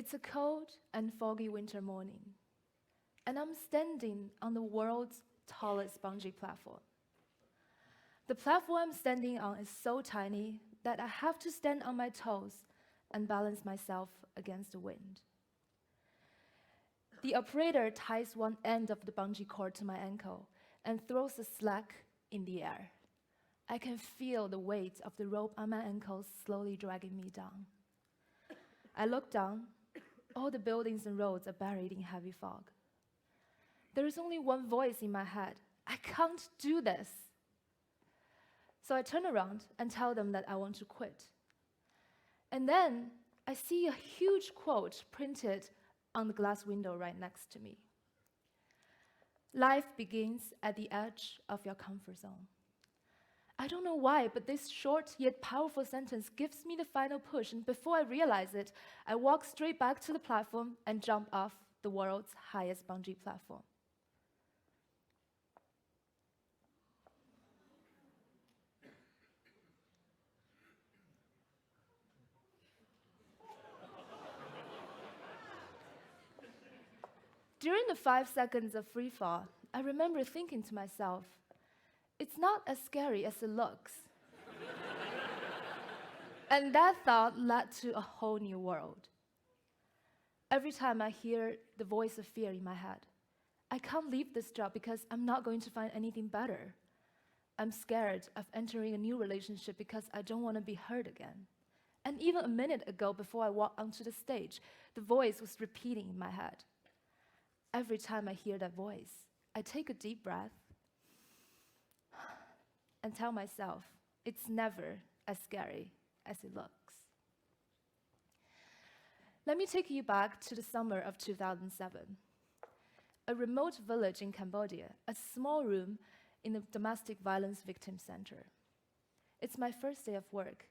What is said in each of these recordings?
It's a cold and foggy winter morning, and I'm standing on the world's tallest bungee platform. The platform I'm standing on is so tiny that I have to stand on my toes and balance myself against the wind. The operator ties one end of the bungee cord to my ankle and throws the slack in the air. I can feel the weight of the rope on my ankles slowly dragging me down. I look down. All the buildings and roads are buried in heavy fog. There is only one voice in my head. I can't do this. So I turn around and tell them that I want to quit. And then I see a huge quote printed on the glass window right next to me. Life begins at the edge of your comfort zone. I don't know why, but this short yet powerful sentence gives me the final push, and before I realize it, I walk straight back to the platform and jump off the world's highest bungee platform. During the 5 seconds of free fall, I remember thinking to myself, it's not as scary as it looks. And that thought led to a whole new world. Every time I hear the voice of fear in my head, I can't leave this job because I'm not going to find anything better. I'm scared of entering a new relationship because I don't want to be hurt again. And even a minute ago, before I walked onto the stage, the voice was repeating in my head. Every time I hear that voice, I take a deep breath and tell myself, it's never as scary as it looks. Let me take you back to the summer of 2007. A remote village in Cambodia, a small room in a domestic violence victim center. It's my first day of work.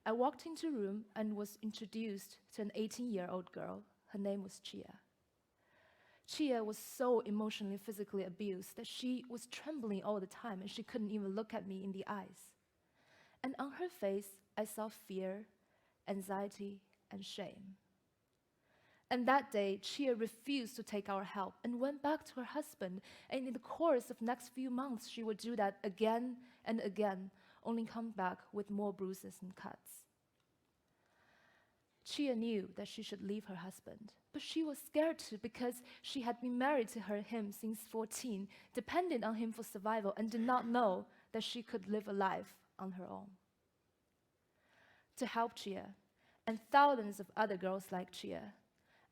I walked into the room and was introduced to an 18-year-old girl. Her name was Chia. Chia was so emotionally, physically abused that she was trembling all the time and she couldn't even look at me in the eyes. And on her face, I saw fear, anxiety, and shame. And that day, Chia refused to take our help and went back to her husband. And in the course of the next few months, she would do that again and again, only come back with more bruises and cuts. Chia knew that she should leave her husband, but she was scared to because she had been married to him since 14, depended on him for survival, and did not know that she could live a life on her own. To help Chia, and thousands of other girls like Chia,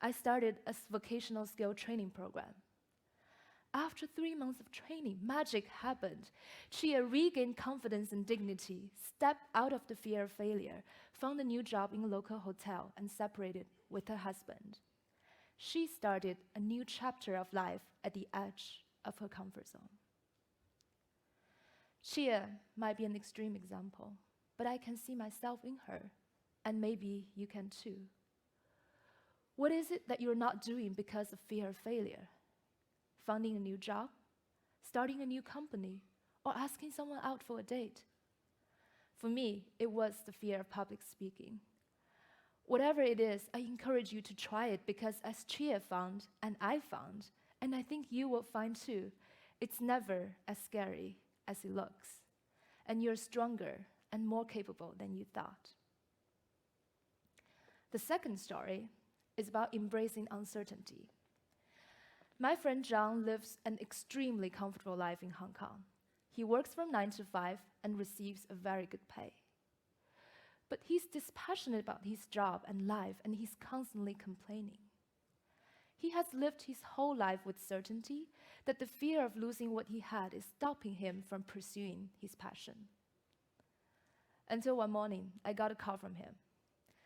I started a vocational skill training program. After 3 months of training, magic happened. Chia regained confidence and dignity, stepped out of the fear of failure, found a new job in a local hotel, and separated with her husband. She started a new chapter of life at the edge of her comfort zone. Chia might be an extreme example, but I can see myself in her, and maybe you can too. What is it that you're not doing because of fear of failure? Finding a new job, starting a new company, or asking someone out for a date? For me, it was the fear of public speaking. Whatever it is, I encourage you to try it because as Chia found, and I found, and I think you will find too, it's never as scary as it looks. And you're stronger and more capable than you thought. The second story is about embracing uncertainty. My friend Zhang lives an extremely comfortable life in Hong Kong. He works from 9 to 5 and receives a very good pay. But he's dispassionate about his job and life, and he's constantly complaining. He has lived his whole life with certainty that the fear of losing what he had is stopping him from pursuing his passion. Until one morning, I got a call from him.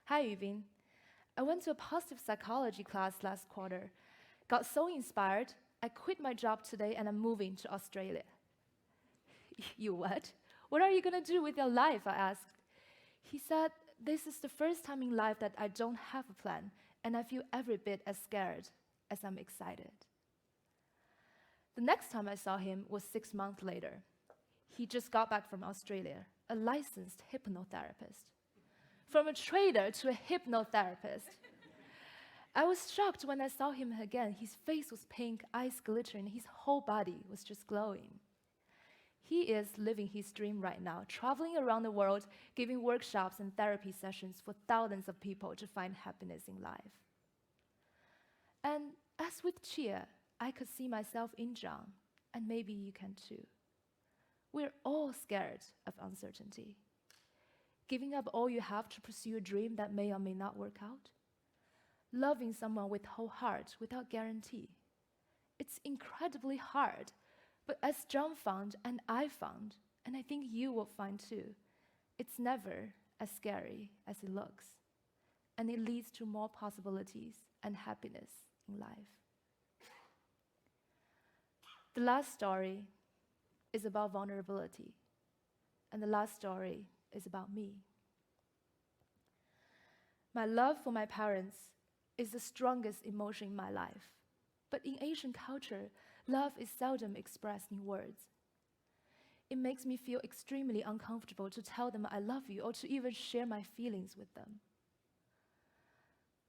Hi, Yubing. I went to a positive psychology class last quarter. Got so inspired, I quit my job today and I'm moving to Australia. You what? What are you going to do with your life? I asked. He said, this is the first time in life that I don't have a plan, and I feel every bit as scared as I'm excited. The next time I saw him was 6 months later. He just got back from Australia, a licensed hypnotherapist. From a trader to a hypnotherapist. I was shocked when I saw him again. His face was pink, eyes glittering, his whole body was just glowing. He is living his dream right now, traveling around the world, giving workshops and therapy sessions for thousands of people to find happiness in life. And as with Chia, I could see myself in Zhang, and maybe you can too. We're all scared of uncertainty. Giving up all you have to pursue a dream that may or may not work out. Loving someone with whole heart without guarantee. It's incredibly hard, but as Zhang found and I found, and I think you will find too, it's never as scary as it looks, and it leads to more possibilities and happiness in life. The last story is about vulnerability, and the last story is about me. My love for my parents is the strongest emotion in my life, but in Asian culture, love is seldom expressed in words. It makes me feel extremely uncomfortable to tell them I love you or to even share my feelings with them.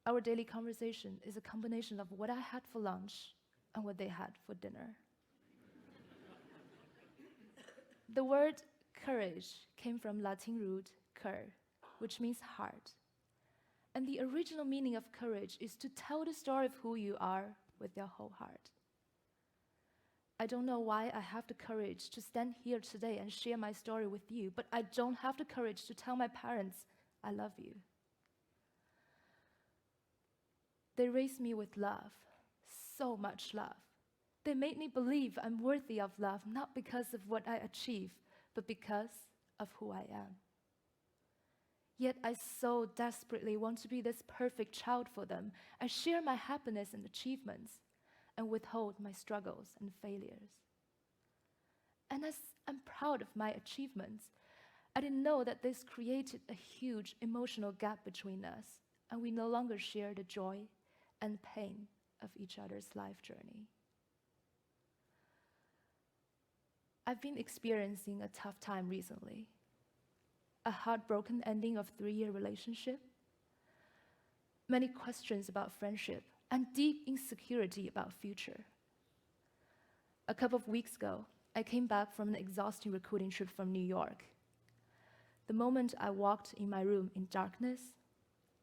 Our daily conversation is a combination of what I had for lunch and what they had for dinner. The word courage came from Latin root cur, which means heart. And the original meaning of courage is to tell the story of who you are with your whole heart. I don't know why I have the courage to stand here today and share my story with you, but I don't have the courage to tell my parents I love you. They raised me with love, so much love. They made me believe I'm worthy of love, not because of what I achieve, but because of who I am. Yet I so desperately want to be this perfect child for them. I share my happiness and achievements and withhold my struggles and failures. And as I'm proud of my achievements, I didn't know that this created a huge emotional gap between us, and we no longer share the joy and pain of each other's life journey. I've been experiencing a tough time recently. A heartbroken ending of 3-year relationship, many questions about friendship, and deep insecurity about future. A couple of weeks ago, I came back from an exhausting recruiting trip from New York. The moment I walked in my room in darkness,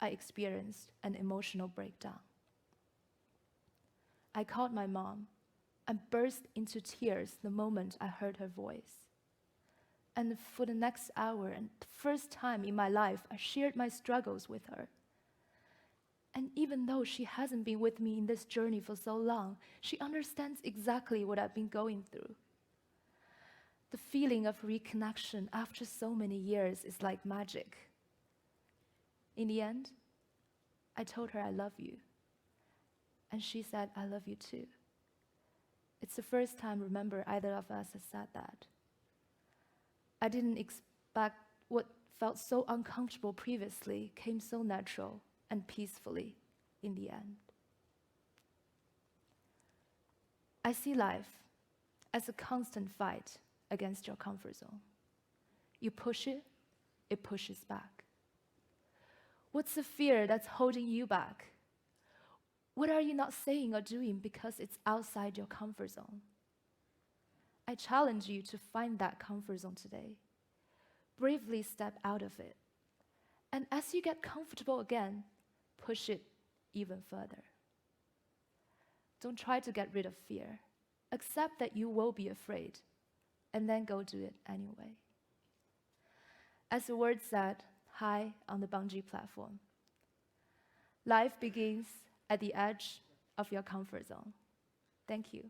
I experienced an emotional breakdown. I called my mom and burst into tears the moment I heard her voice. And for the next hour, and the first time in my life, I shared my struggles with her. And even though she hasn't been with me in this journey for so long, she understands exactly what I've been going through. The feeling of reconnection after so many years is like magic. In the end, I told her I love you. And she said, I love you too. It's the first time, remember, either of us has said that. I didn't expect what felt so uncomfortable previously came so natural and peacefully in the end. I see life as a constant fight against your comfort zone. You push it, it pushes back. What's the fear that's holding you back? What are you not saying or doing because it's outside your comfort zone? I challenge you to find that comfort zone today. Bravely step out of it. And as you get comfortable again, push it even further. Don't try to get rid of fear. Accept that you will be afraid, and then go do it anyway. As the word said, high on the bungee platform, life begins at the edge of your comfort zone. Thank you.